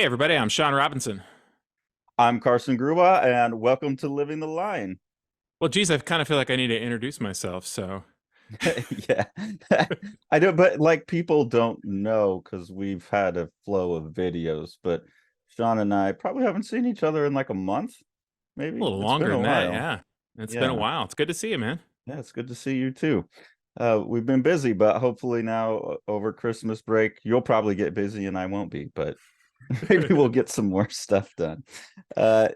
Hey, everybody, I'm Sean Robinson. I'm Carson Grubaugh, and welcome to Living the Line. Well, geez, I kind of feel like I need to introduce myself. So, Yeah, I do, but like people don't know because we've had a flow of videos. But Sean and I probably haven't seen each other in like a month, a maybe. little It's been longer a than that, while. yeah. It's been a Yeah, while. It's good to see you, man. yeah, it's good to see you too. We've been busy, but hopefully now over Christmas break, you'll probably get busy and I won't be, but maybe we'll get some more stuff done. Uh,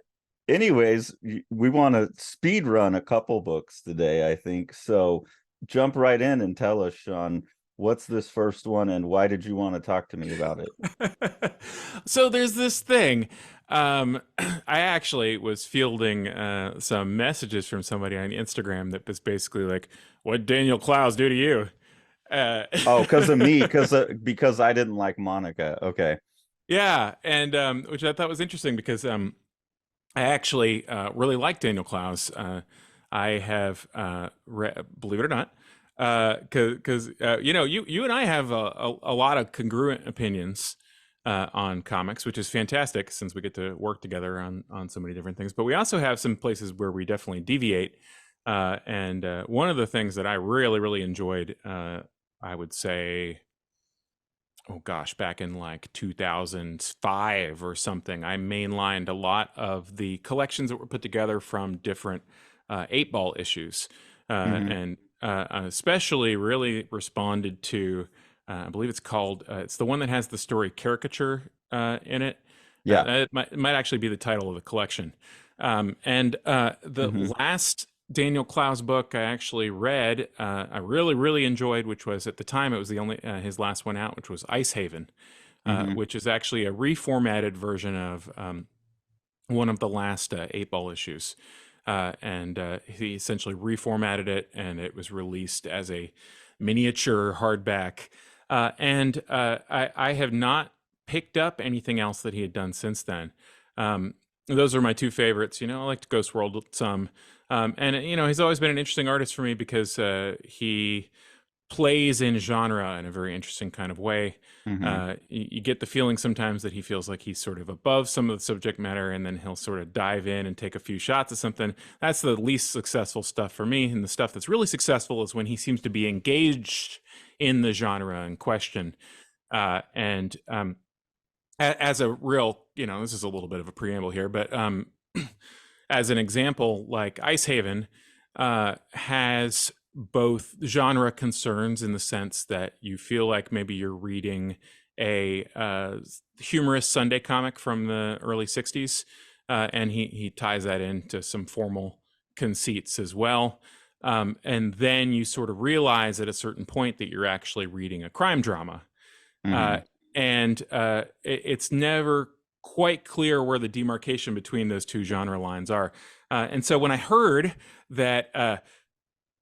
Anyways, we want to speed run a couple books today, I think. So jump right in and tell us, Sean, what's this first one and why did you want to talk to me about it? So there's this thing. I actually was fielding some messages from somebody on Instagram that was basically like, "What Daniel Clowes do to you?" Uh, Oh, because of me, because I didn't like Monica. Okay. yeah, and which I thought was interesting because I actually really like Daniel Clowes. I have, believe it or not, because you and I have a lot of congruent opinions on comics, which is fantastic since we get to work together on so many different things. But we also have some places where we definitely deviate. And one of the things that I really enjoyed, I would say, oh gosh, back in like 2005 or something, I mainlined a lot of the collections that were put together from different eight ball issues. Hmm. And especially really responded to, I believe it's called, it's the one that has the story Caricature in it. Yeah. It might actually be the title of the collection. And the Hmm. last Daniel Clowes book I actually read, I really enjoyed, which was at the time it was the only his last one out, which was Ice Haven, Hmm. which is actually a reformatted version of one of the last eight ball issues. And he essentially reformatted it, and it was released as a miniature hardback. And I have not picked up anything else that he had done since then. Um, those are my two favorites. I like Ghost World some. And he's always been an interesting artist for me because he plays in genre in a very interesting kind of way. Hmm. You get the feeling sometimes that he feels like he's sort of above some of the subject matter, and then he'll sort of dive in and take a few shots at something. That's the least successful stuff for me. And the stuff that's really successful is when he seems to be engaged in the genre in question. And as a real, this is a little bit of a preamble here, but as an example, like Icehaven has both genre concerns in the sense that you feel like maybe you're reading a humorous Sunday comic from the early 60s, and he ties that into some formal conceits as well. And then you sort of realize at a certain point that you're actually reading a crime drama. Uh, Hmm. and it's never quite clear where the demarcation between those two genre lines are. And so when I heard that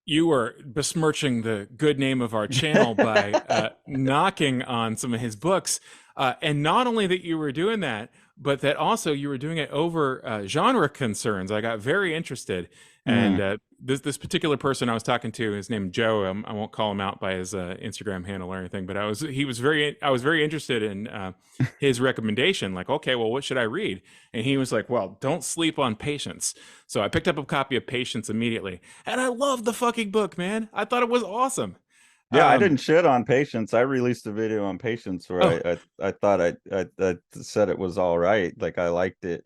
you were besmirching the good name of our channel by knocking on some of his books, and not only that you were doing that, but that also you were doing it over genre concerns, I got very interested. And Hmm. this particular person I was talking to, his name Joe. I won't call him out by his Instagram handle or anything, but I was very interested in his recommendation. Like, okay, well, what should I read? And he was like, well, don't sleep on Patience. So I picked up a copy of Patience immediately, and I loved the fucking book, man. I thought it was awesome. Yeah, I Um, didn't shit on Patience. I released a video on Patience oh, where I thought I said it was all right. Like I liked it.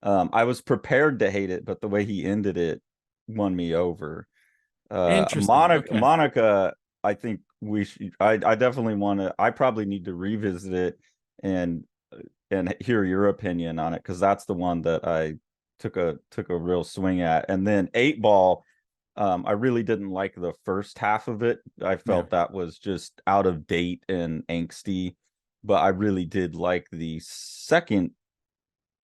I was prepared to hate it, but the way he ended it won me over. interesting. Monica, Okay. I think I definitely want to. I probably need to revisit it and and hear your opinion on it because that's the one that I took a real swing at. And then Eight Ball, I really didn't like the first half of it. I Yeah. felt that was just out of date and angsty, but I really did like the second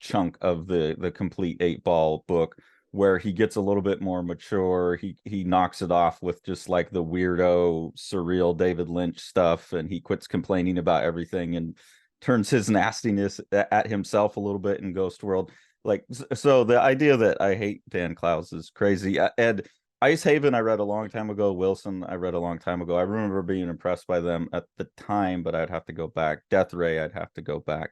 chunk of the complete Eight Ball book where he gets a little bit more mature. He knocks it off with just like the weirdo surreal David Lynch stuff, and he quits complaining about everything and turns his nastiness at himself a little bit in Ghost World. Like, so the idea that I hate Dan Clowes is crazy. And Ice Haven I read a long time ago. Wilson I read a long time ago. I remember being impressed by them at the time, but I'd have to go back. Death Ray I'd have to go back.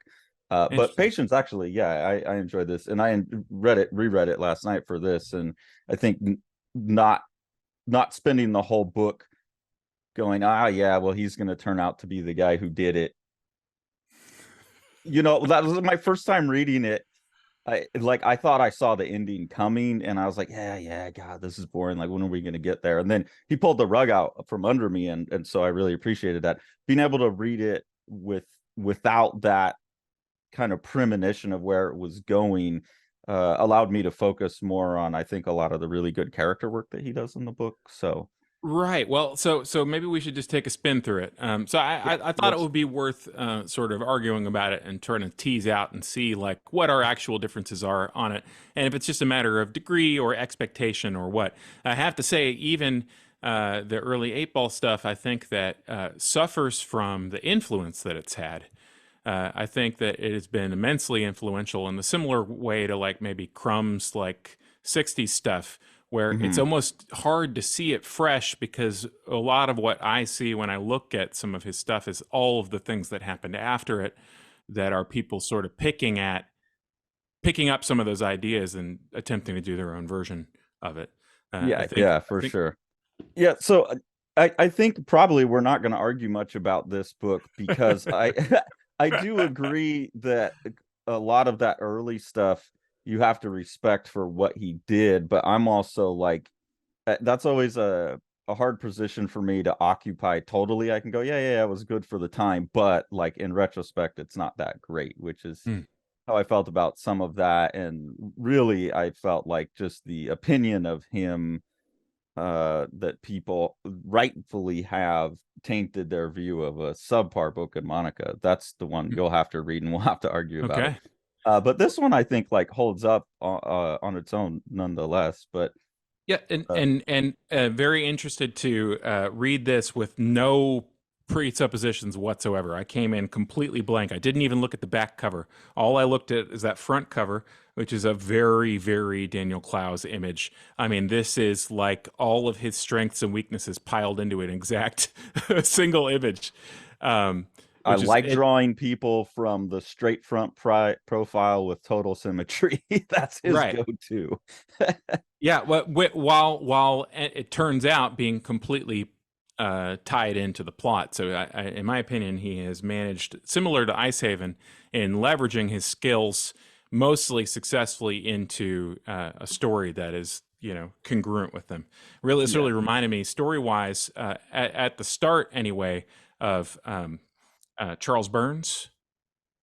But Interesting. Patience, actually, yeah, I enjoyed this, and reread it last night for this, and I think not not spending the whole book going, yeah, well, he's going to turn out to be the guy who did it. That was my first time reading it. I thought I saw the ending coming, and I was like, yeah, God, this is boring. Like, when are we going to get there? And then he pulled the rug out from under me, and so I really appreciated that. Being able to read it without that kind of premonition of where it was going allowed me to focus more on, I think, a lot of the really good character work that he does in the book. So Right. Well, so maybe we should just take a spin through it. So yeah, I thought it let's. would be worth sort of arguing about it and trying to tease out and see like what our actual differences are on it, and if it's just a matter of degree or expectation or what. I have to say, even the early eight ball stuff, I think that suffers from the influence that it's had. I think that it has been immensely influential in the similar way to like maybe Crumb's like 60s stuff, where it's Mhm. almost hard to see it fresh because a lot of what I see when I look at some of his stuff is all of the things that happened after it that are people sort of picking up some of those ideas and attempting to do their own version of it. Yeah, yeah, I for think sure. Yeah, so I think probably we're not going to argue much about this book, because I I do agree that a lot of that early stuff you have to respect for what he did, but I'm also like, that's always a hard position for me to occupy totally. I can go, yeah, it was good for the time, but like in retrospect, it's not that great, which is mm, how I felt about some of that. And really, I felt like just the opinion of him that people rightfully have tainted their view of a subpar book in Monica. That's the one mm, you'll have to read, and we'll have to argue about it. okay. But this one, I think, like holds up on its own nonetheless. But Yeah, uh, and very interested to read this with no presuppositions whatsoever. I came in completely blank. I didn't even look at the back cover. All I looked at is that front cover, which is a very, very Daniel Clowes image. I mean, this is like all of his strengths and weaknesses piled into an exact single image, um, I which is like it. drawing people from the straight front profile with total symmetry. That's his Right. go-to. Yeah, while it turns out being completely tied into the plot. So, in my opinion, he has managed, similar to Icehaven, in leveraging his skills mostly successfully into a story that is, congruent with them. Really, this Yeah. really reminded me, story wise, at the start anyway, of Charles Burns.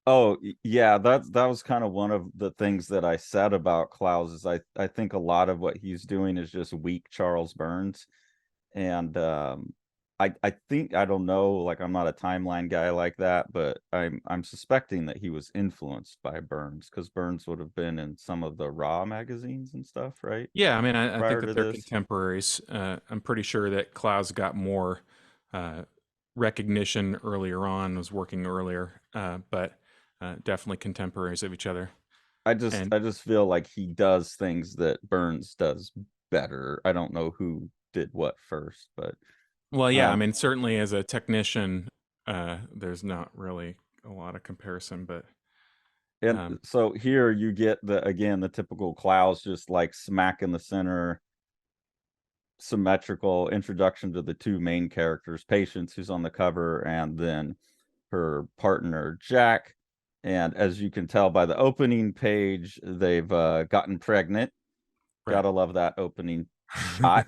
Oh, yeah, that was kind of one of the things that I said about Clowes is I think a lot of what he's doing is just weak Charles Burns. And I think, I don't know, like, I'm not a timeline guy like that, but I'm suspecting that he was influenced by Burns, because Burns would have been in some of the Raw magazines and stuff, right? Yeah, I mean, I think Prior that to they're this. contemporaries. I'm pretty sure that Clowes got more uh, recognition earlier on, was working earlier, but definitely contemporaries of each other. I just And I just feel like he does things that Burns does better. I don't know who did what first, but well, yeah, I um mean, certainly as a technician, there's not really a lot of comparison, but and um, so here you get the typical Clowes, just like smack in the center, symmetrical introduction to the two main characters, Patience, who's on the cover, and then her partner Jack. And as you can tell by the opening page, they've gotten pregnant. right. Gotta love that opening shot.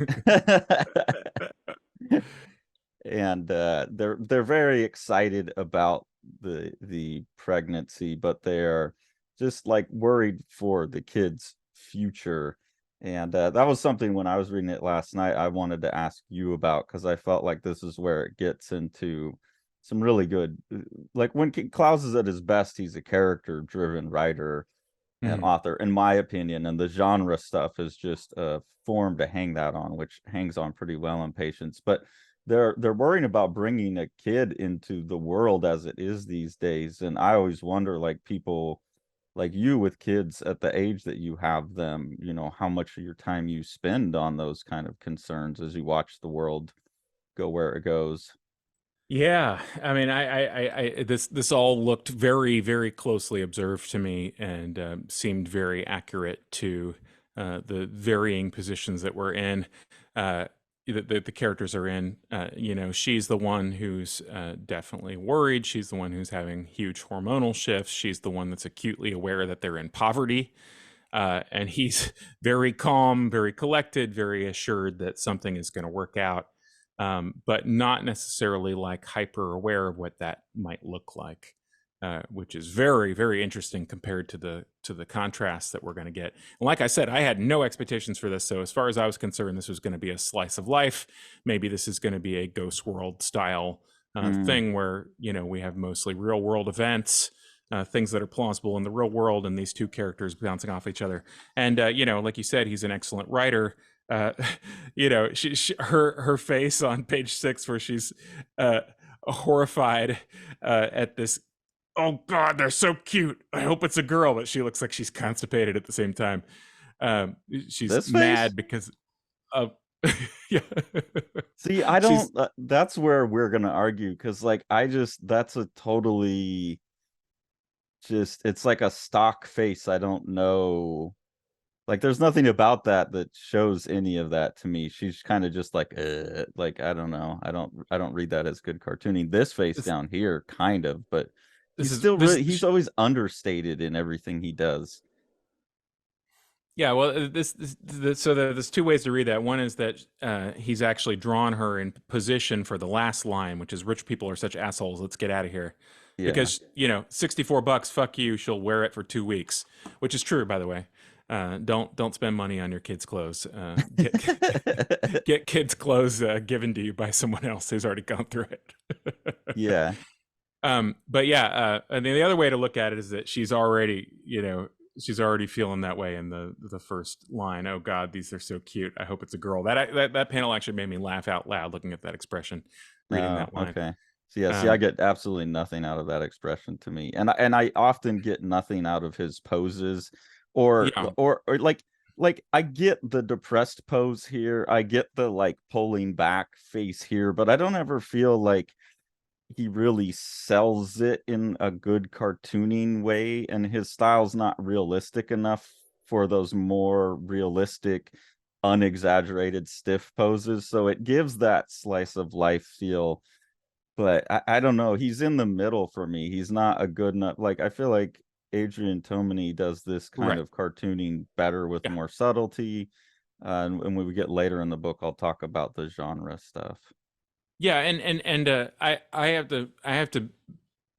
And they're very excited about the pregnancy, but they're just like worried for the kid's future. And that was something, when I was reading it last night, I wanted to ask you about, because I felt like this is where it gets into some really good, like, when Klaus is at his best, he's a character driven writer and Mhm. author, in my opinion, and the genre stuff is just a form to hang that on, which hangs on pretty well in Patience. But they're worrying about bringing a kid into the world as it is these days, and I always wonder, like, people like you with kids at the age that you have them, how much of your time you spend on those kind of concerns as you watch the world go where it goes. Yeah, I mean, this all looked very, very closely observed to me, and seemed very accurate to the varying positions that we're in, uh, the characters are in. You know, she's the one who's definitely worried. She's the one who's having huge hormonal shifts. She's the one that's acutely aware that they're in poverty. And he's very calm, very collected, very assured that something is going to work out, but not necessarily like hyper aware of what that might look like, which is very, very interesting compared to the contrast that we're going to get. And like I said, I had no expectations for this, so as far as I was concerned, this was going to be a slice of life. Maybe this is going to be a Ghost World style Mm. thing where we have mostly real world events, things that are plausible in the real world, and these two characters bouncing off each other. And like you said, he's an excellent writer. Uh, her face on page 6, where she's uh, horrified at this. Oh God, they're so cute. I hope it's a girl, but she looks like she's constipated at the same time. Um, she's This face? mad because of yeah. See, I she's don't. That's where we're gonna argue because, like, I just that's a totally just. It's like a stock face. I don't know. Like, there's nothing about that that shows any of that to me. She's kind of just like I don't know. I don't read that as good cartooning. This face this, down here, kind of, but this he's is still this really he's always understated in everything he does. Yeah, well, so there's two ways to read that. One is that he's actually drawn her in position for the last line, which is "Rich people are such assholes. Let's get out of here," Yeah. because $64, fuck you. She'll wear it for 2 weeks, which is true, by the way. Don't spend money on your kids' clothes. Get kids' clothes given to you by someone else who's already gone through it. Yeah. But yeah, and then the other way to look at it is that she's already feeling that way in the first line. Oh God, these are so cute. I hope it's a girl. That panel actually made me laugh out loud looking at that expression, reading Oh, that line. okay. So yeah, see, I Um, get absolutely nothing out of that expression to me, and I often get nothing out of his poses, or yeah, or I get the depressed pose here, I get the like pulling back face here, but I don't ever feel like he really sells it in a good cartooning way, and his style's not realistic enough for those more realistic, unexaggerated stiff poses. So it gives that slice of life feel, but I don't know. He's in the middle for me. He's not a good enough. Like, I feel like Adrian Tomine does this kind right. of cartooning better with Yeah, more subtlety. And when we get later in the book, I'll talk about the genre stuff. yeah, and I have to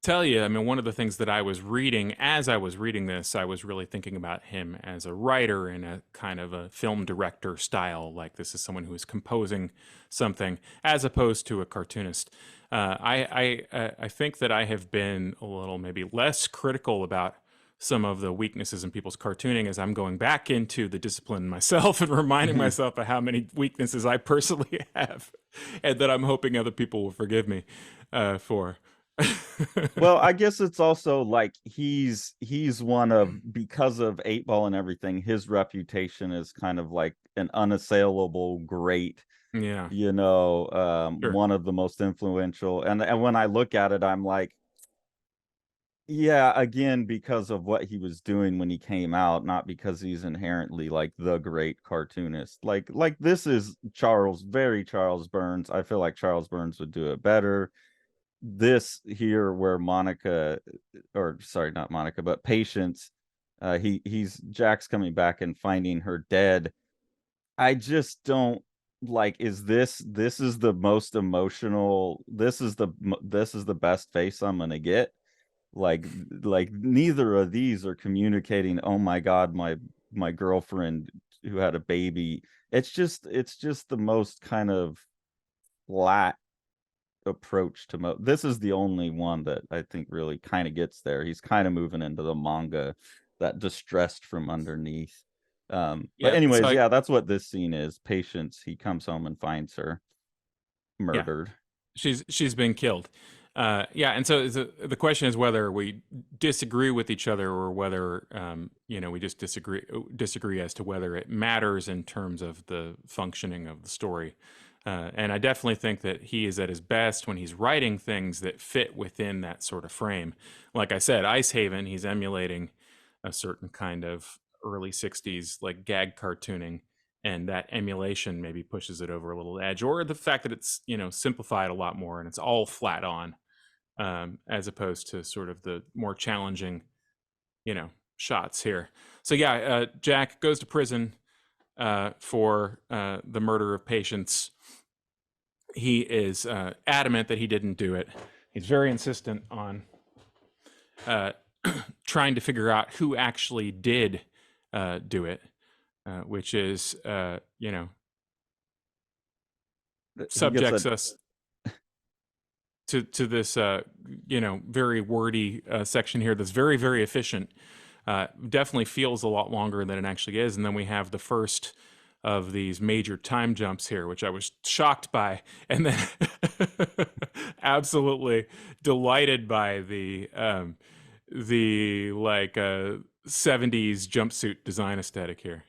tell you, I mean, one of the things that I was reading as I was reading this, I was really thinking about him as a writer in a kind of a film director style. Like, this is someone who is composing something as opposed to a cartoonist. I think that I have been a little maybe less critical about some of the weaknesses in people's cartooning as I'm going back into the discipline myself and reminding myself of how many weaknesses I personally have, and that I'm hoping other people will forgive me for. Well, I guess it's also like he's one of, because of Eight Ball and everything, his reputation is kind of like an unassailable great, Yeah, sure. one of the most influential. And when I look at it, I'm like, yeah, again, because of what he was doing when he came out, not because he's inherently like the great cartoonist. Like this is very Charles Burns. I feel like Charles Burns would do it better. This here where Monica, or sorry, not Monica, but Patience, he's Jack's coming back and finding her dead. I just don't like, this is the most emotional, this is the best face I'm gonna get. like like neither of these are communicating, oh my god, my girlfriend who had a baby. It's just the most kind of flat approach to this is the only one that I think really kind of gets there. He's kind of moving into the manga, that distressed from underneath. But Yeah. So anyways, yeah, that's what this scene is. Patience, he comes home and finds her yeah, murdered. she's been killed. Yeah, and so the question is whether we disagree with each other, or whether we just disagree as to whether it matters in terms of the functioning of the story. And I definitely think that he is at his best when he's writing things that fit within that sort of frame. Like I said, Ice Haven, he's emulating a certain kind of early 60s like gag cartooning, and that emulation maybe pushes it over a little edge, or the fact that it's, simplified a lot more and it's all flat on, as opposed to sort of the more challenging, shots here. So yeah, Jack goes to prison for the murder of patients. He is adamant that he didn't do it. He's very insistent on uh, trying to figure out who actually did do it, which is, He gets subjects us to this, very wordy section here that's very, very efficient. Definitely feels a lot longer than it actually is. And then we have the first of these major time jumps here, which I was shocked by, and then absolutely delighted by the like 70s jumpsuit design aesthetic here.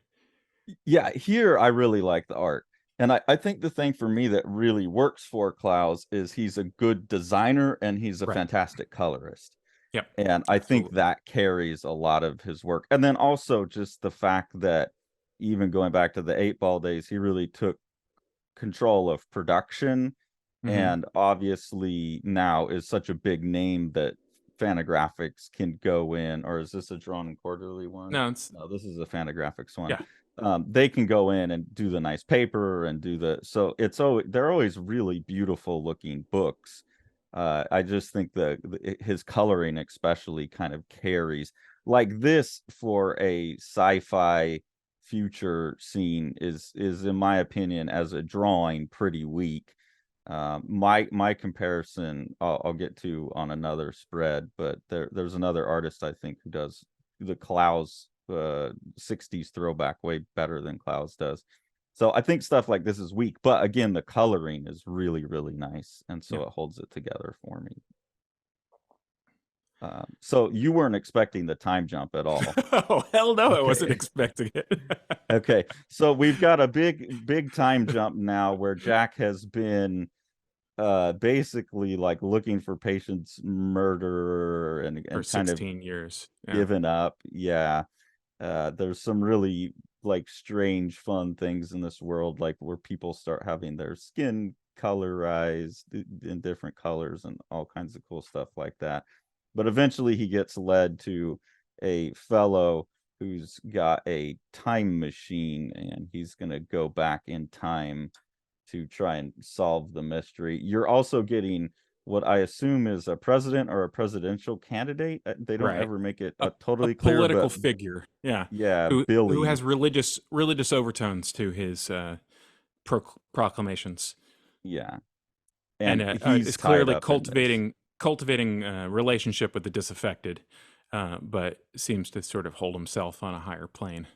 Yeah, here I really like the art. And I think the thing for me that really works for Clowes is he's a good designer and he's a Right. fantastic colorist. Yep. And I think Absolutely. that carries a lot of his work. And then also just the fact that even going back to the 8 Ball days, he really took control of production, Mm-hmm. and obviously now is such a big name that Fantagraphics can go in. Or is this a Drawn and Quarterly one? No, it's No, this is a Fantagraphics one. yeah. They can go in and do the nice paper and do the, so it's always, they're always really beautiful looking books. I just think his coloring especially kind of carries, like this for a sci-fi future scene is in my opinion as a drawing pretty weak. My comparison I'll get to on another spread, but there's another artist I think who does the Clowes 60s throwback way better than Clowes does. So I think stuff like this is weak, but again, the coloring is really, really nice, and so Yeah. it holds it together for me. So you weren't expecting the time jump at all. Oh hell no, I wasn't Okay. expecting it. Okay. So we've got a big time jump now where Jack has been basically like looking for patients murderer For and kind of 16 years. Yeah. given up. Yeah. There's some really like strange fun things in this world, like where people start having their skin colorized in different colors and all kinds of cool stuff like that. But eventually he gets led to a fellow who's got a time machine, and he's going to go back in time to try and solve the mystery. You're also getting what I assume is a president or a presidential candidate. They don't Right. ever make it A totally clear, political but figure. Yeah. yeah, Who Billy. has religious overtones to his proclamations, Yeah. and And he's is tied clearly up in this. cultivating a relationship with the disaffected, but seems to sort of hold himself on a higher plane.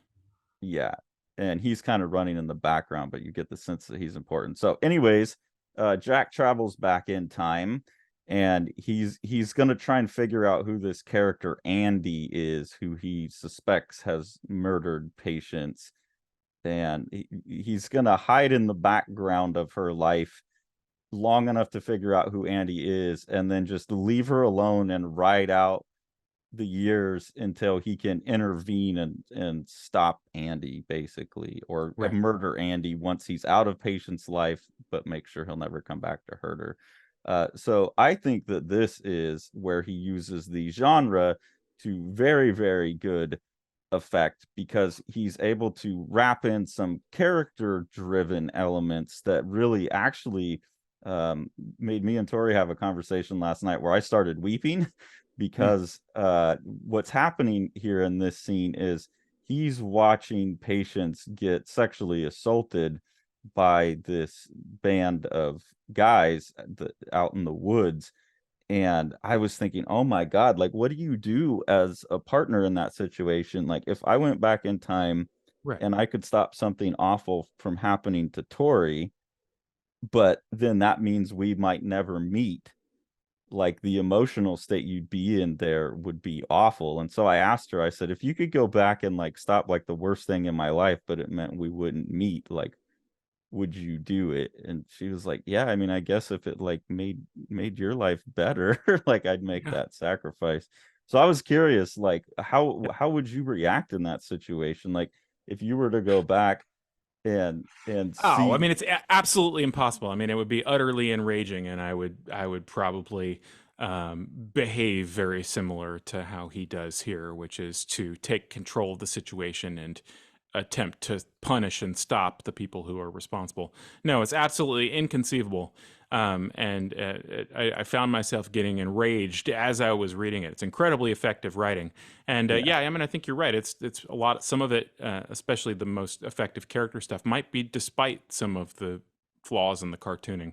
Yeah. And he's kind of running in the background, but you get the sense that he's important. So, anyways, Jack travels back in time, and he's gonna try and figure out who this character Andy is, who he suspects has murdered patients. And he's gonna hide in the background of her life long enough to figure out who Andy is, and then just leave her alone and ride out the years until he can intervene and stop Andy, basically, or Right. murder Andy once he's out of Patient's life, but make sure he'll never come back to hurt her. So I think that this is where he uses the genre to very, very good effect, because he's able to wrap in some character driven elements that really actually made me and Tori have a conversation last night where I started weeping Mm. because what's happening here in this scene is he's watching patients get sexually assaulted by this band of guys out in the woods. And I was thinking, oh my God, like, what do you do as a partner in that situation? Like, if I went back in time Right. and I could stop something awful from happening to Tori, but then that means we might never meet. Like, the emotional state you'd be in there would be awful. And so I asked her, I said, if you could go back and like stop like the worst thing in my life, but it meant we wouldn't meet, like, would you do it? And she was like, yeah, I mean, I guess if it like made your life better, like I'd make Yeah. that sacrifice. So I was curious, like Yeah. how would you react in that situation? Like if you were to go back and Oh, I see. mean, it's absolutely impossible. I mean, it would be utterly enraging, and I would probably behave very similar to how he does here, which is to take control of the situation and attempt to punish and stop the people who are responsible. No, it's absolutely inconceivable. And I found myself getting enraged as I was reading it. It's incredibly effective writing, and Yeah. yeah, I mean, I think you're right. It's a lot. Some of it, especially the most effective character stuff, might be despite some of the flaws in the cartooning.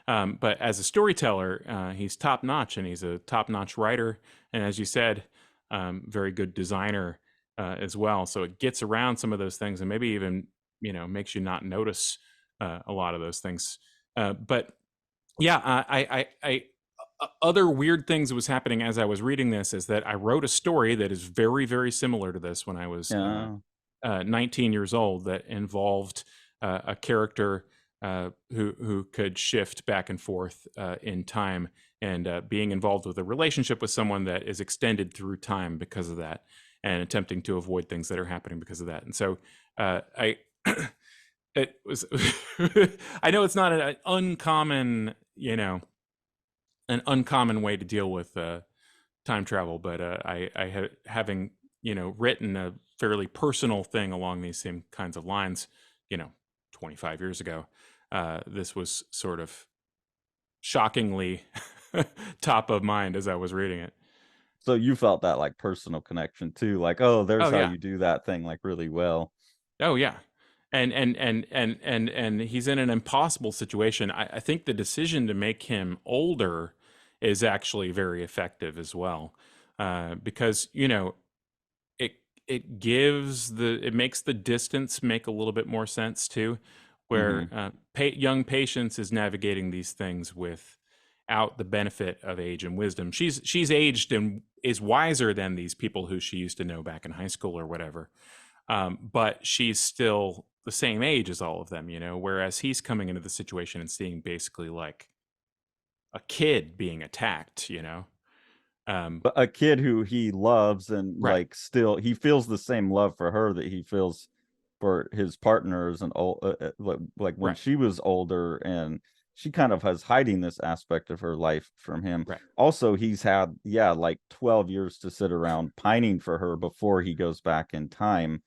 But as a storyteller, he's top notch, and he's a top notch writer, and as you said, very good designer as well. So it gets around some of those things, and maybe even makes you not notice a lot of those things. But yeah, other weird things that was happening as I was reading this is that I wrote a story that is very, very similar to this when I was Yeah. 19 years old, that involved a character who could shift back and forth in time, and being involved with a relationship with someone that is extended through time because of that, and attempting to avoid things that are happening because of that. And so I it was I know it's not an uncommon, an uncommon way to deal with time travel, but having written a fairly personal thing along these same kinds of lines, you know, 25 years ago, this was sort of shockingly top of mind as I was reading it. So you felt that like personal connection too, like, oh, there's Oh how yeah, you do that thing like really well. oh yeah, and he's in an impossible situation. I think the decision to make him older is actually very effective as well, because it it makes the distance make a little bit more sense too, where Hmm. young patience is navigating these things without the benefit of age and wisdom. She's aged and is wiser than these people who she used to know back in high school or whatever, but she's still the same age as all of them, whereas he's coming into the situation and seeing basically like a kid being attacked. um, But a kid who he loves and right, like still he feels the same love for her that he feels for his partners and old like when right, she was older and she kind of has hiding this aspect of her life from him. right. Also, he's had like 12 years to sit around pining for her before he goes back in time.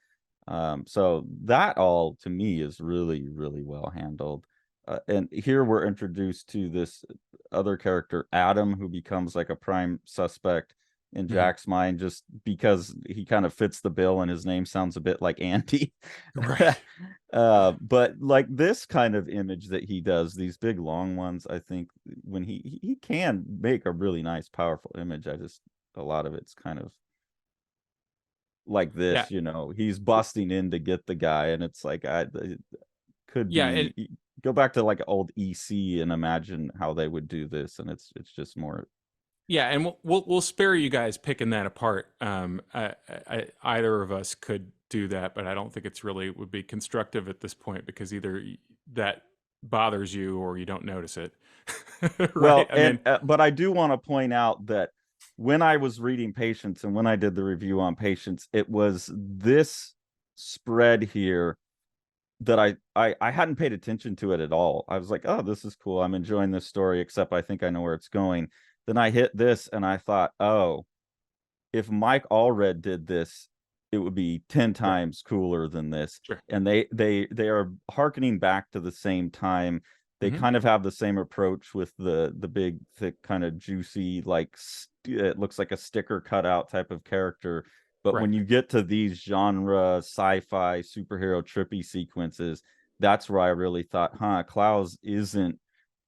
So that all to me is really, really well handled. And here we're introduced to this other character, Adam, who becomes like a prime suspect in Hmm. Jack's mind just because he kind of fits the bill and his name sounds a bit like Andy. Right. But like this kind of image that he does, these big long ones, I think when he can make a really nice, powerful image. I just a lot of it's kind of like Yeah. this, he's busting in to get the guy, and it's like it could Yeah, be go back to like old EC and imagine how they would do this, and it's just more. yeah, and we'll spare you guys picking that apart. Either of us could do that, but I don't think it's really would be constructive at this point, because either that bothers you or you don't notice it. Right? Well, I and mean, but I do want to point out that when I was reading Patience and when I did the review on Patience, it was this spread here that I hadn't paid attention to it at all. I was like, oh, this is cool. I'm enjoying this story, except I think I know where it's going. Then I hit this and I thought, oh, if Mike Allred did this, it would be 10 sure, times cooler than this. sure. And they are harkening back to the same time. They Hmm. kind of have the same approach with the big, thick, kind of juicy, like it looks like a sticker cutout type of character. But Right. when you get to these genre sci-fi superhero trippy sequences, that's where I really thought, huh, Clowes isn't,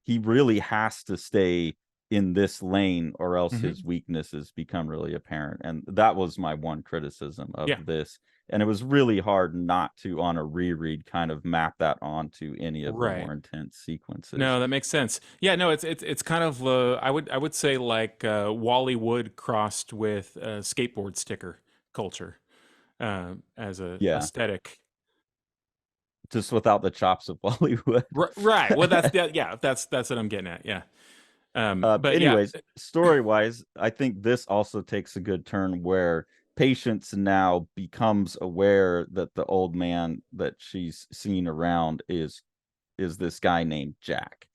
he really has to stay in this lane or else his Hmm. weaknesses become really apparent. And that was my one criticism of Yeah. this. And it was really hard not to, on a reread, kind of map that onto any of the Right. more intense sequences. No, that makes sense. Yeah, no, it's kind of I would say like Wally Wood crossed with skateboard sticker culture as a Yeah. aesthetic. just without the chops of Bollywood. Right. Well, yeah, that's what I'm getting at. Yeah. But yeah, Anyways, story wise, I think this also takes a good turn where Patience now becomes aware that the old man that she's seen around is this guy named Jack,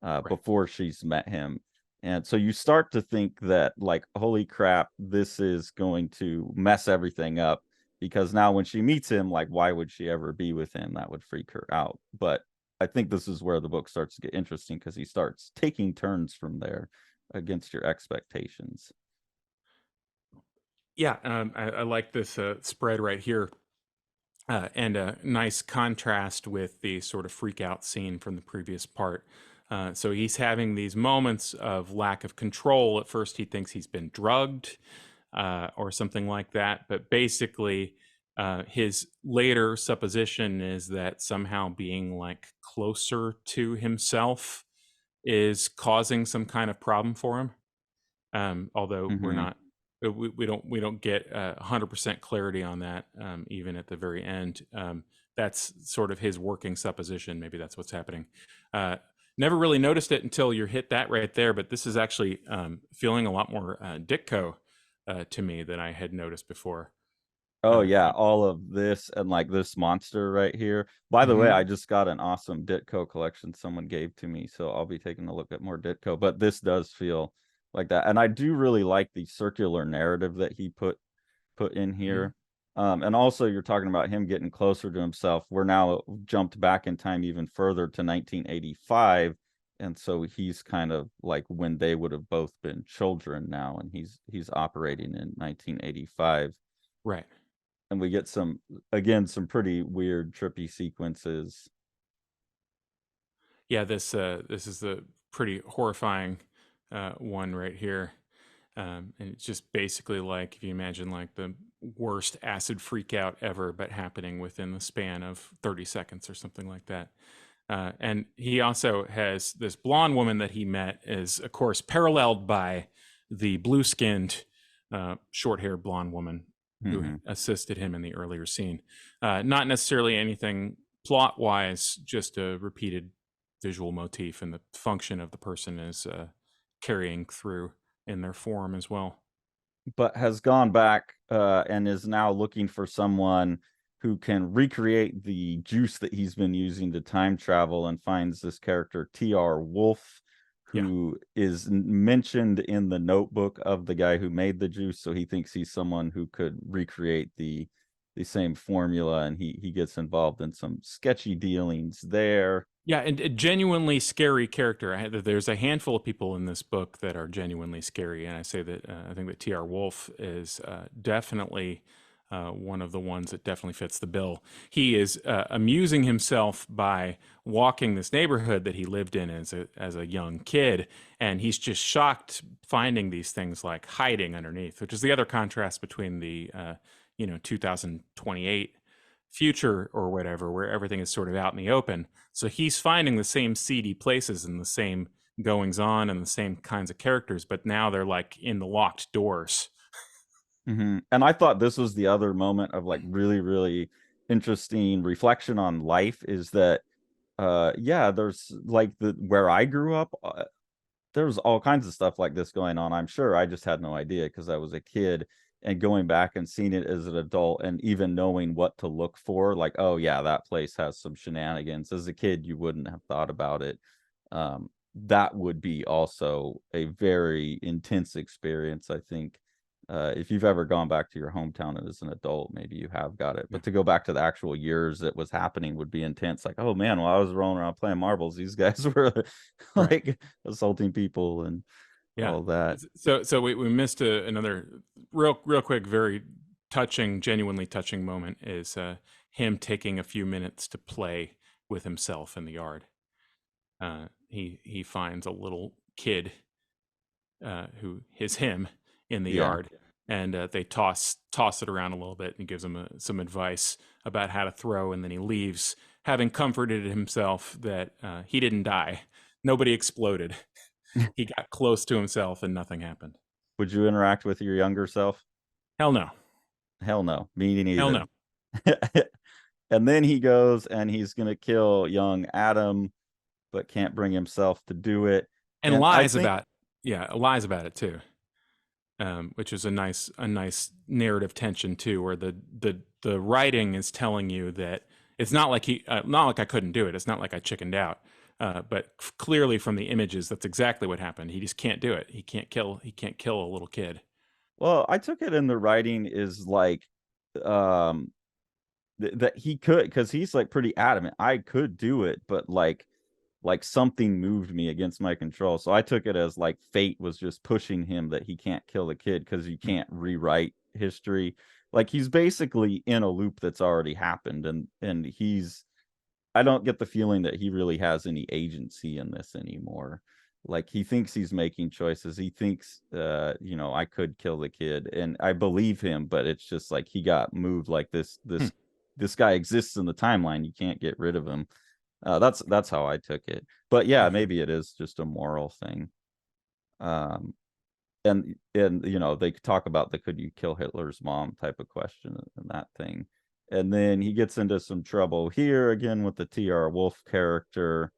right. before she's met him. And so you start to think that, like, holy crap, this is going to mess everything up, because now when she meets him, like, why would she ever be with him? That would freak her out. But I think this is where the book starts to get interesting, because he starts taking turns from there against your expectations. Yeah, I like this spread right here. And a nice contrast with the sort of freak out scene from the previous part. So he's having these moments of lack of control. At first, he thinks he's been drugged or something like that. But basically, his later supposition is that somehow being like closer to himself is causing some kind of problem for him. Although we're Mm-hmm. not, we don't get 100% clarity on that, even at the very end. That's sort of his working supposition. Maybe that's what's happening. Uh, Never really noticed it until you hit that right there. But this is actually feeling a lot more Ditko to me than I had noticed before. Oh Uh, yeah, all of this and like this monster right here. By the way, mhm. I just got an awesome Ditko collection someone gave to me, so I'll be taking a look at more Ditko. But this does feel like that, and I do really like the circular narrative that he put in Mhm. here. And also, you're talking about him getting closer to himself. We're now jumped back in time even further to 1985, and so he's kind of like when they would have both been children now, and he's operating in 1985. Right. And we get some, again, some pretty weird trippy sequences. Yeah. This is the pretty horrifying one right here. And it's just basically like if you imagine like the worst acid freak out ever, but happening within the span of 30 seconds or something like that. And he also has this blonde woman that he met is, of course, paralleled by the blue skinned, short haired blonde woman who Mm-hmm. assisted him in the earlier scene. Not necessarily anything plot wise, just a repeated visual motif, and the function of the person is carrying through in their form as well. But has gone back, and is now looking for someone who can recreate the juice that he's been using to time travel, and finds this character T.R. Wolf, Yeah. who is mentioned in the notebook of the guy who made the juice. So he thinks he's someone who could recreate the same formula, and he gets involved in some sketchy dealings there. Yeah, and a genuinely scary character. There's a handful of people in this book that are genuinely scary, and I say that I think that T.R. Wolf is definitely one of the ones that definitely fits the bill. He is amusing himself by walking this neighborhood that he lived in as a young kid, and he's just shocked finding these things like hiding underneath, which is the other contrast between the 2028 future or whatever, where everything is sort of out in the open. So he's finding the same seedy places and the same goings on and the same kinds of characters, but now they're like in the locked doors. Mm-hmm. And I thought this was the other moment of like really, really interesting reflection on life, is that yeah, there's like the where I grew up, there was all kinds of stuff like this going on. I'm sure I just had no idea because I was a kid, and going back and seeing it as an adult, and even knowing what to look for, like, oh yeah, that place has some shenanigans. As a kid, you wouldn't have thought about it. That would be also a very intense experience, I think. If you've ever gone back to your hometown as an adult, maybe you have got it. Yeah. But to go back to the actual years that was happening would be intense. Like, oh man, while I was rolling around playing marbles, these guys were Right. like assaulting people and Yeah. all that. So we missed another real quick, very touching, genuinely touching moment is him taking a few minutes to play with himself in the yard. He finds a little kid who is him in the Yeah. yard, and they toss it around a little bit, and he gives him some advice about how to throw, and then he leaves, having comforted himself that he didn't die, nobody exploded, he got close to himself, and nothing happened. Would you interact with your younger self? Hell no, Hell no. Me hell neither. no. And then he goes and he's going to kill young Adam, but can't bring himself to do it. And And I lies think, about, yeah, lies about it too. Which is a nice narrative tension too, where the writing is telling you that it's not like not like I couldn't do it. It's not like I chickened out. But clearly from the images, that's exactly what happened. He just can't do it. He can't kill. He can't kill a little kid. well, I took it in the writing is like, um, that he could, because he's like pretty adamant. I could do it, but like something moved me against my control. So I took it as like fate was just pushing him that he can't kill the kid because you can't rewrite history. Like he's basically in a loop that's already happened, and he's I don't get the feeling that he really has any agency in this anymore. Like he thinks he's making choices. He thinks I could kill the kid, and I believe him, but it's just like he got moved like Hmm. this guy exists in the timeline. You can't get rid of him. That's how I took it. But yeah, Okay. maybe it is just a moral thing. Um, and they talk about the could you kill Hitler's mom type of question and that thing. And then he gets into some trouble here again with the T.R. Wolf character.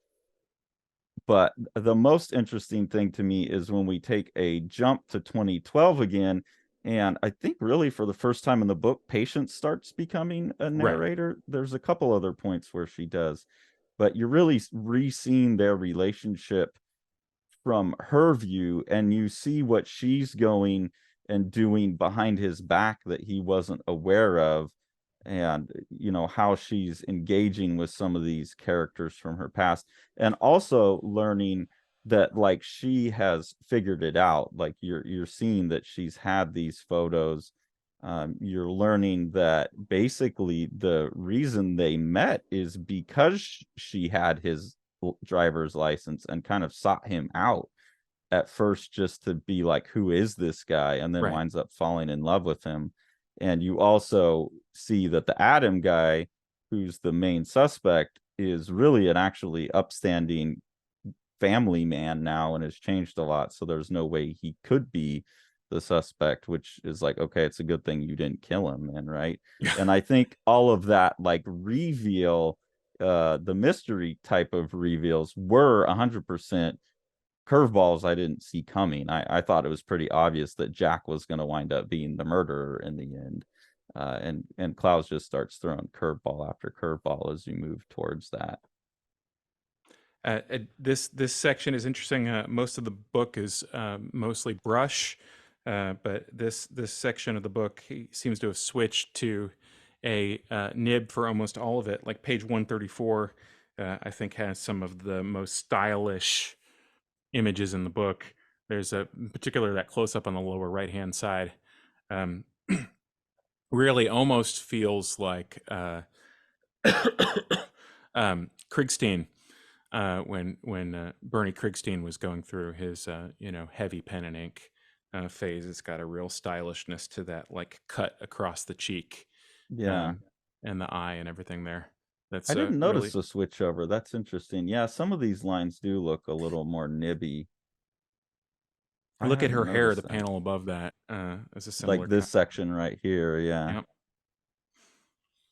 But the most interesting thing to me is when we take a jump to 2012 again. And I think really for the first time in the book, Patience starts becoming a Right. narrator. There's a couple other points where she does, but you're really re-seeing their relationship from her view, and you see what she's going and doing behind his back that he wasn't aware of, and how she's engaging with some of these characters from her past, and also learning that like she has figured it out. Like you're seeing that she's had these photos. You're learning that basically the reason they met is because she had his driver's license and kind of sought him out at first just to be like, who is this guy? And then Right. winds up falling in love with him. And you also see that the Adam guy, who's the main suspect, is really an actually upstanding family man now and has changed a lot. So there's no way he could be the suspect, which is like, okay, it's a good thing you didn't kill him, then, right? Yeah. And I think all of that like reveal, the mystery type of reveals were 100% curveballs I didn't see coming. I thought it was pretty obvious that Jack was going to wind up being the murderer in the end. And Clowes just starts throwing curveball after curveball as you move towards that. This section is interesting. Most of the book is mostly brush, but this section of the book he seems to have switched to a nib for almost all of it. Like page 134, I think has some of the most stylish images in the book. There's a in particular that close up on the lower right hand side. Um, really almost feels like Krigstein when Bernie Krigstein was going through his heavy pen and ink phase. It's got a real stylishness to that, like cut across the cheek, Yeah. um, and the eye and everything there. I That's didn't notice really the switch over. That's interesting. Yeah, some of these lines do look a little more nibby. I look at hadn't her hair. noticed The that. panel above that is a Like similar this kind. section right here, yeah. Yeah,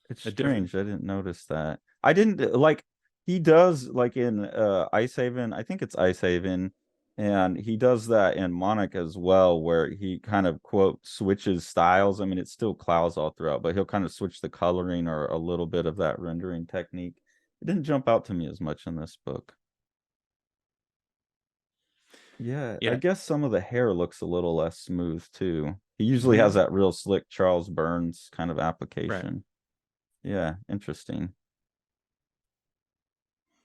It's a different. strange. I didn't notice that. I didn't like he does like in Ice Haven, I think it's Ice Haven, and he does that in Monarch as well, where he kind of quote switches styles. I mean, it's still Clouds all throughout, but he'll kind of switch the coloring or a little bit of that rendering technique. It didn't jump out to me as much in this book. Yeah, I Yeah. guess some of the hair looks a little less smooth too. He usually has Hmm. that real slick Charles Burns kind of Right. application. Yeah, interesting.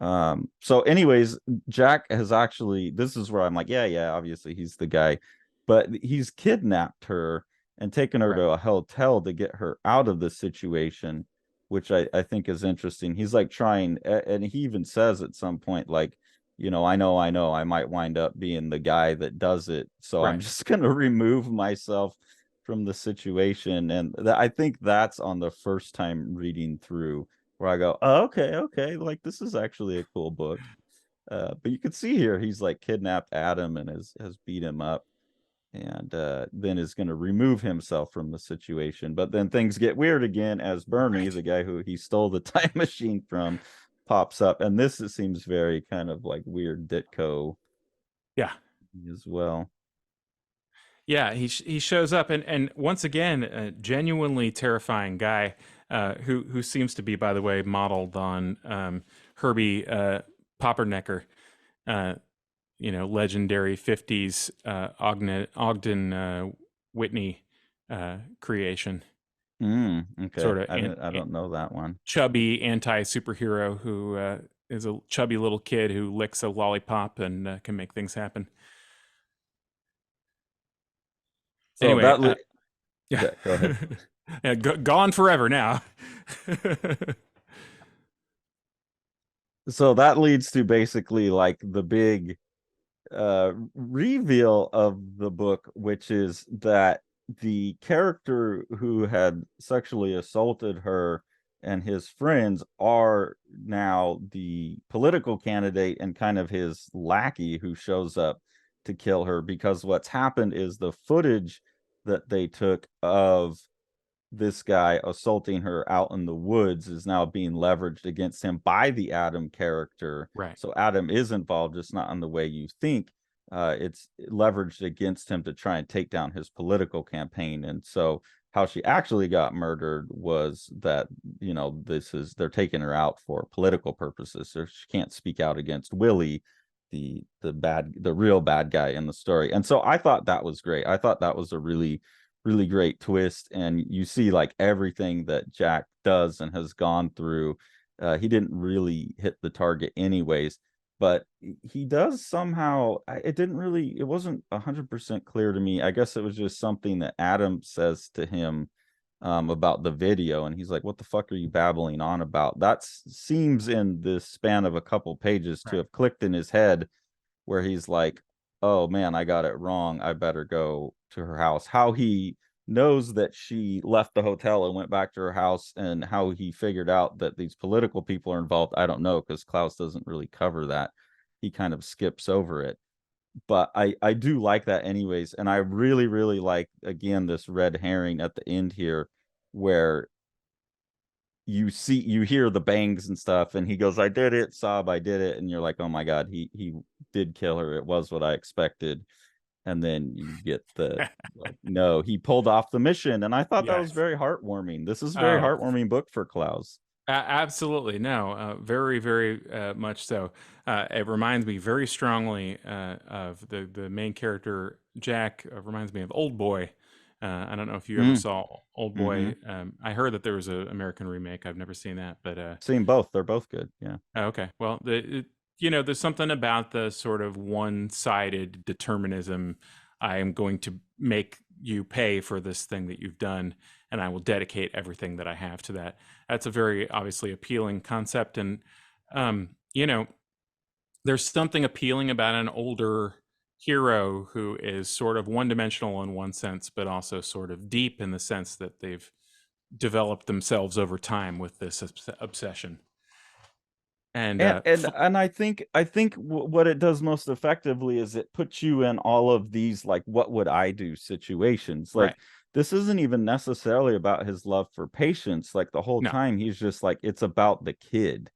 So anyways, Jack has actually, this is where I'm like, yeah, obviously he's the guy, but he's kidnapped her and taken her Right. to a hotel to get her out of the situation, which I think is interesting. He's like trying, and he even says at some point, like, I know, I might wind up being the guy that does it. So I'm Right. just gonna remove myself from the situation. And I think that's on the first time reading through where I go, oh, okay, like this is actually a cool book. But you can see here he's like kidnapped Adam and has beat him up. and then is going to remove himself from the situation. But then things get weird again as Bernie, Right. the guy who he stole the time machine from, pops up. And this it seems very kind of like weird Ditko Yeah. as well. Yeah, he shows up, and once again, a genuinely terrifying guy, who seems to be, by the way, modeled on Herbie Poppernecker, uh, legendary '50s Ogden Whitney creation, Okay, sort of I don't know that one. chubby anti superhero who is a chubby little kid who licks a lollipop and can make things happen. So Anyway, that yeah, yeah, go ahead. yeah, gone forever now. So that leads to basically like the big reveal of the book, which is that the character who had sexually assaulted her and his friends are now the political candidate and kind of his lackey who shows up to kill her, because what's happened is the footage that they took of this guy assaulting her out in the woods is now being leveraged against him by the Adam character. Right. So Adam is involved, just not in the way you think. It's leveraged against him to try and take down his political campaign. And so how she actually got murdered was that, they're taking her out for political purposes. So she can't speak out against Willie, the real bad guy in the story. And so I thought that was great. I thought that was a really great twist, and you see like everything that Jack does and has gone through. He didn't really hit the target anyways, but he does somehow. It wasn't 100% clear to me. I guess it was just something that Adam says to him about the video, and he's like, what the fuck are you babbling on about? That seems in the span of a couple pages to Right. have clicked in his head, where he's like, oh man, I got it wrong. I better go to her house. How he knows that she left the hotel and went back to her house, and how he figured out that these political people are involved, I don't know, because Clowes doesn't really cover that. He kind of skips over it. But I do like that anyways. And I really, really like, again, this red herring at the end here, where you hear the bangs and stuff, and he goes, I did it, sob, I did it, and you're like, oh my god, he did kill her, it was what I expected. And then you get the, like, no, he pulled off the mission, and I thought that was Yes. very heartwarming. This is a very Oh, heartwarming book for Clowes. absolutely. No, very, very much so. It reminds me very strongly of the main character, Jack. Reminds me of Old Boy. I don't know if you ever mm, saw Old mm-hmm. Boy. I heard that there was an American remake. I've never seen that, but Seen both, they're both good, yeah. okay. Well, there's something about the sort of one-sided determinism. I am going to make you pay for this thing that you've done, and I will dedicate everything that I have to that. That's a very obviously appealing concept, and um, you know, there's something appealing about an older hero who is sort of one-dimensional in one sense, but also sort of deep in the sense that they've developed themselves over time with this obsession. And And I think what it does most effectively is it puts you in all of these like what would I do situations. right, Like, this isn't even necessarily about his love for patience. Like, the whole no, time he's just like, it's about the kid.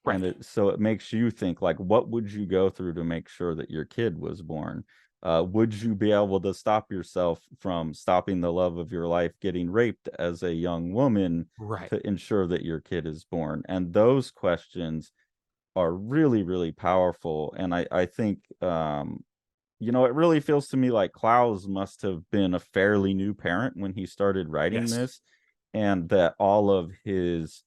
right. And so it makes you think, like, what would you go through to make sure that your kid was born? Would you be able to stop yourself from stopping the love of your life getting raped as a young woman Right. to ensure that your kid is born? And those questions are really, really powerful. And I think, it really feels to me like Clowes must have been a fairly new parent when he started writing Yes. this, and that all of his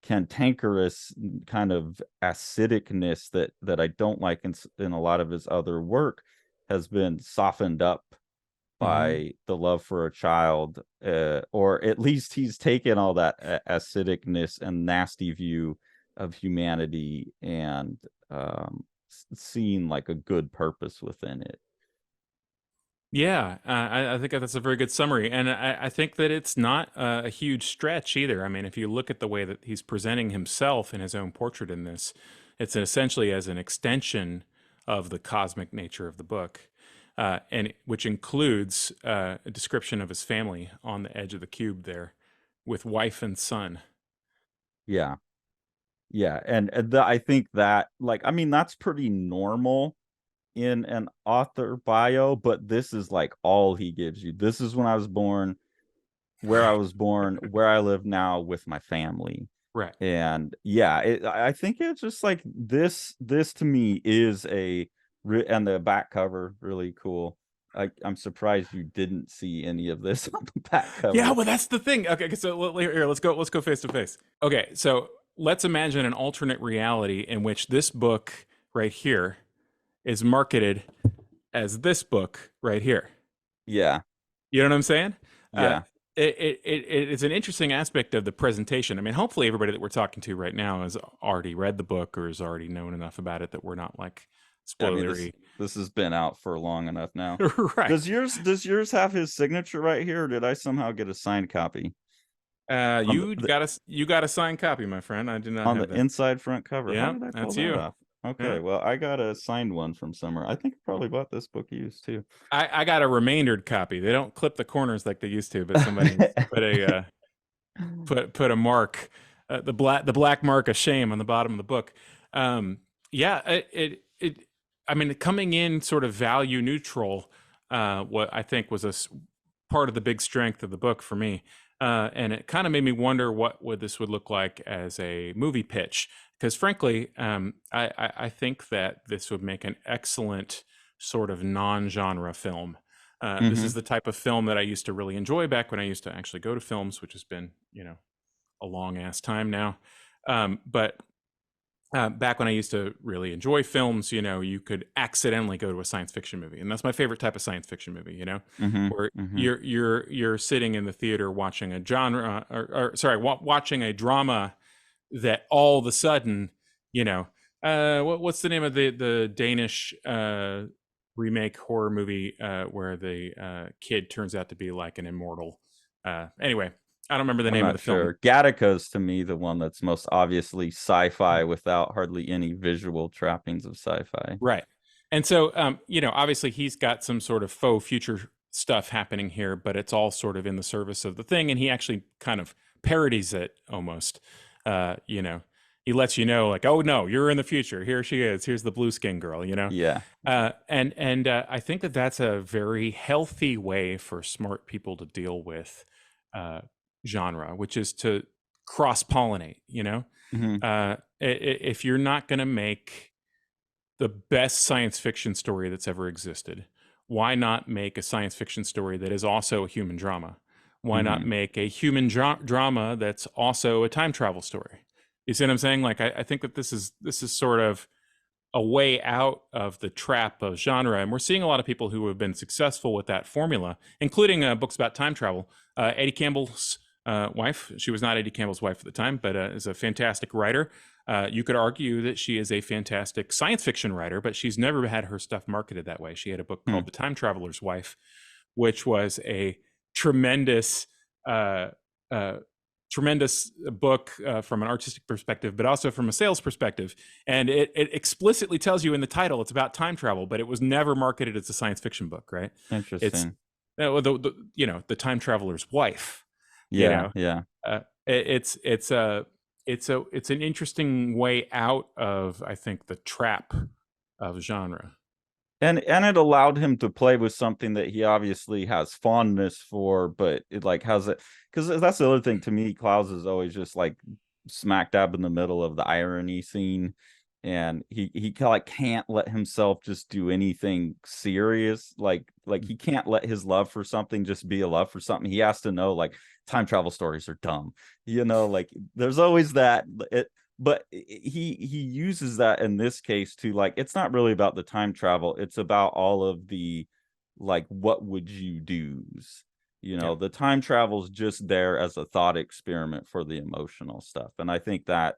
cantankerous kind of acidicness that I don't like in a lot of his other work has been softened up Hmm. by the love for a child, or at least he's taken all that acidicness and nasty view of humanity and seen like a good purpose within it. Yeah, I think that's a very good summary, and I think that it's not a huge stretch either. I mean, if you look at the way that he's presenting himself in his own portrait in this, it's essentially as an extension of the cosmic nature of the book. and which includes a description of his family on the edge of the cube there, with wife and son. Yeah. Yeah, and I think that, like, I mean, that's pretty normal in an author bio, but this is like all he gives you. This is when I was born, where I Right. was born, where I live now with my family. Right. And yeah, I think it's just like this to me is and the back cover really cool. I'm surprised you didn't see any of this on the back Yeah, cover. well, that's the thing. Okay, so here, let's go face to face. Okay, so let's imagine an alternate reality in which this book right here is marketed as this book right here. Yeah, You know what I'm saying? Uh, yeah. it's an interesting aspect of the presentation. I mean, hopefully everybody that we're talking to right now has already read the book or has already known enough about it that we're not like I mean, this spoilery. this has been out for long enough now. Right. Does yours have his signature right here, or did I somehow get a signed copy on You got a signed copy, my friend. I do not on have the that. inside front cover? How Yeah, did I pull that's that you. off? Okay, Yeah. well, I got a signed one from somewhere. I think I probably bought this book used too. I got a remaindered copy. They don't clip the corners like they used to, but somebody's put a mark, the black mark of shame on the bottom of the book. Yeah, I mean, coming in sort of value neutral, what I think was part of the big strength of the book for me. And it kind of made me wonder what this would look like as a movie pitch. Because frankly, I think that this would make an excellent sort of non-genre film. This is Hmm. the type of film that I used to really enjoy back when I used to actually go to films, which has been, a long ass time now. But back when I used to really enjoy films, you could accidentally go to a science fiction movie, and that's my favorite type of science fiction movie. Hmm. Where Hmm. you're sitting in the theater watching a genre, or sorry, watching a drama that all of a sudden, what's the name of the Danish remake horror movie where the kid turns out to be like an immortal? Anyway, I don't remember the I'm name of not the film. sure. Gattaca's to me the one that's most obviously sci-fi without hardly any visual trappings of sci-fi. Right. And so, obviously he's got some sort of faux future stuff happening here, but it's all sort of in the service of the thing. And he actually kind of parodies it almost. Uh, you know, he lets you know, like, oh no, you're in the future. Here she is. Here's the blue skin girl. Yeah. And I think that that's a very healthy way for smart people to deal with uh, genre, which is to cross pollinate. Hmm. If you're not going to make the best science fiction story that's ever existed, why not make a science fiction story that is also a human drama? Why not Hmm. make a human drama that's also a time travel story? You see what I'm saying? Like, I think that this is sort of a way out of the trap of genre, and we're seeing a lot of people who have been successful with that formula, including books about time travel. Eddie Campbell's wife, she was not Eddie Campbell's wife at the time, but is a fantastic writer. You could argue that she is a fantastic science fiction writer, but she's never had her stuff marketed that way. She had a book Hmm. called The Time Traveler's Wife, which was a tremendous uh, uh, tremendous book from an artistic perspective, but also from a sales perspective. And it explicitly tells you in the title it's about time travel, but it was never marketed as a science fiction book, right? It's Interesting. the time traveler's wife. You Yeah, know, yeah. it's an interesting way out of, I think, the trap of genre. And it allowed him to play with something that he obviously has fondness for, but it like has it because that's the other thing to me. Clowes is always just like smack dab in the middle of the irony scene, and like can't let himself just do anything serious. Like he can't let his love for something just be a love for something. He has to know like time travel stories are dumb. Like there's always that. But he uses that in this case to like it's not really about the time travel, it's about all of the like what would you do's. Yeah. The time travel's just there as a thought experiment for the emotional stuff, and I think that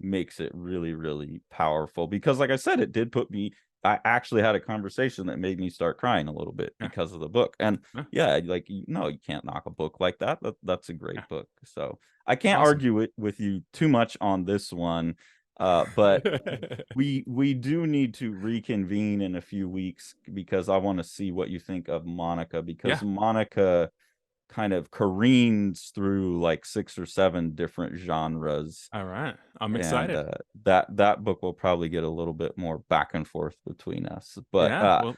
makes it really really powerful because like I said, it did put me I actually had a conversation that made me start crying a little bit Yeah. because of the book. And Yeah. yeah, like no, you can't knock a book like that. That's a Yeah. great book. So I can't Awesome. argue it with you too much on this one. But we do need to reconvene in a few weeks because I want to see what you think of Monica, because Yeah. Monica kind of careens through like 6 or 7 different genres. All right. I'm And excited. that book will probably get a little bit more back and forth between us. But Yeah.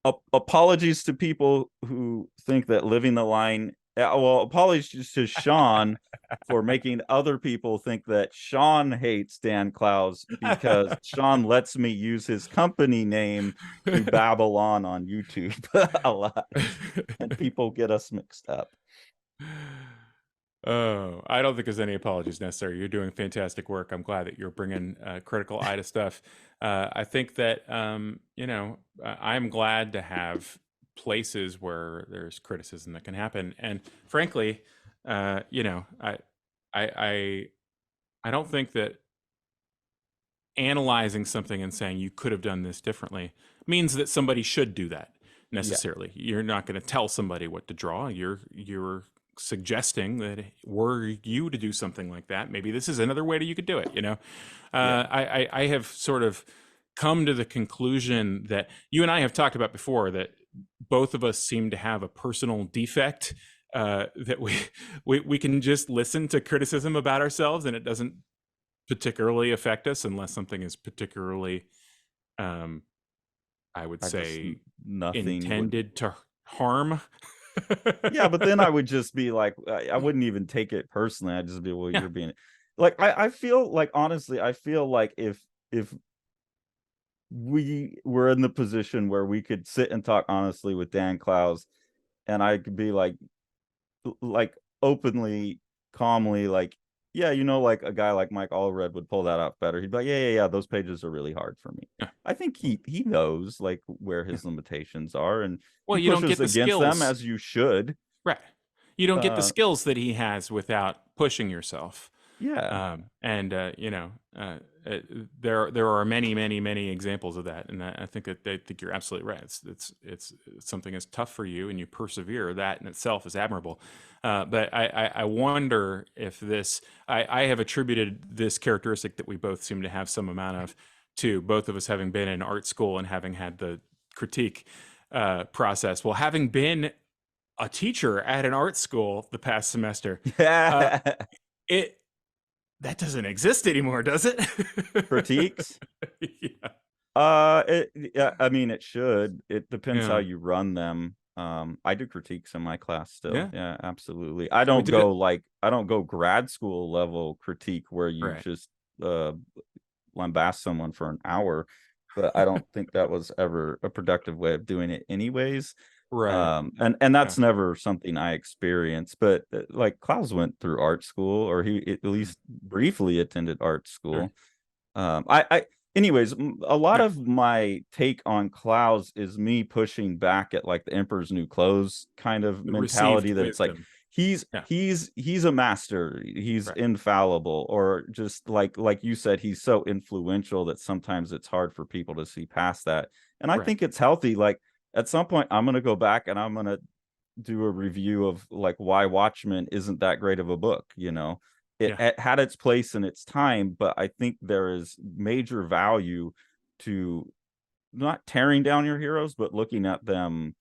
Well, apologies to people who think that living the line. Well, apologies to Sean for making other people think that Sean hates Dan Clowes, because Sean lets me use his company name to babble on YouTube a lot, and people get us mixed up. Oh, I don't think there's any apologies necessary. You're doing fantastic work. I'm glad that you're bringing critical eye to stuff. I think that I'm glad to have places where there's criticism that can happen. And frankly, I I I don't think that analyzing something and saying you could have done this differently means that somebody should do that Yeah, necessarily. You're not going to tell somebody what to draw. You're suggesting that were you to do something like that, maybe this is another way that you could do it. yeah, I have sort of come to the conclusion that you and I have talked about before, that both of us seem to have a personal defect, that we can just listen to criticism about ourselves and it doesn't particularly affect us unless something is particularly, um, I would I just say, nothing would. intended to harm. Yeah, but then I would just be like, I wouldn't even take it personally. I'd just be, well, Yeah. you're being like, I feel like, honestly, I feel like if we were in the position where we could sit and talk honestly with Dan Clowes, and I could be like openly, calmly, like, yeah, like a guy like Mike Allred would pull that off better. He'd be like, yeah, those pages are really hard for me. Yeah. I think he knows like where Yeah. his limitations are, and Well, he you don't pushes get the against them, skills. as you should. Right. You don't get the Uh, skills that he has without pushing yourself. yeah, And uh, there are many, many, many examples of that, and I think that I think you're absolutely right. It's something that's tough for you, and you persevere. That in itself is admirable. But I wonder if this I have attributed this characteristic that we both seem to have some amount of to both of us having been in art school and having had the critique process. Well, having been a teacher at an art school the past semester, uh, yeah. it that doesn't exist anymore, does it? Critiques. Yeah. Yeah, I mean, it should. It depends how Yeah. you run them. I do critiques in my class still. Yeah. Yeah, absolutely. I And we don't did it. go like I don't go grad school level critique where you Right. just uh lambast someone for an hour, but I don't think that was ever a productive way of doing it anyways. Right. And Yeah. that's never something I experienced, but like Klaus went through art school, or he at Mm. least briefly attended art Sure. school. I anyways, a lot Yeah. of my take on Clowes is me pushing back at like the Emperor's New Clothes kind of The received mentality, that it's like wisdom. he's Yeah. he's he's a master, he's Right. infallible, or just like you said, he's so influential that sometimes it's hard for people to see past that. And I Right. think it's healthy. Like at some point, I'm gonna go back and I'm gonna do a review of like why Watchmen isn't that great of a book. Yeah. It had its place in its time, but I think there is major value to not tearing down your heroes, but looking at them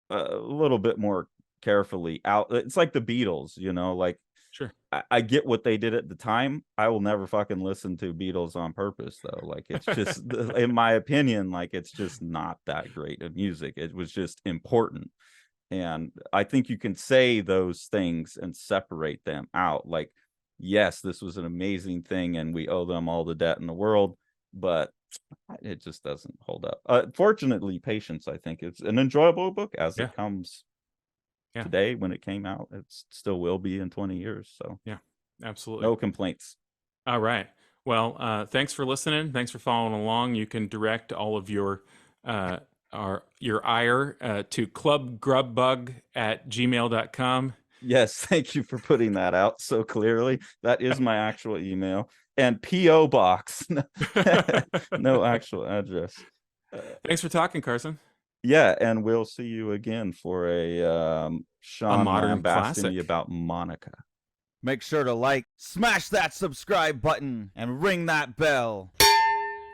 a little bit more carefully. Out, it's like the Beatles, like Sure. I get what they did at the time. I will never fucking listen to Beatles on purpose, though. Like it's just, in my opinion, like it's just not that great of music. It was just important. And I think you can say those things and separate them out. Like, yes, this was an amazing thing and we owe them all the debt in the world, but it just doesn't hold up. Fortunately, Patience, I think it's an enjoyable book as Yeah. it comes Yeah. today. When it came out, it still will be in 20 years. So Yeah. Absolutely. no complaints. All right. Well, thanks for listening. Thanks for following along. You can direct all of your uh, your ire to clubgrubbug@gmail.com. Yes, thank you for putting that out so clearly. That is my actual email. And P.O. Box. No actual address. Thanks for talking, Carson. Yeah, and we'll see you again for a A Sean modern lambasting me classic. about Monica. Make sure to like, smash that subscribe button, and ring that bell.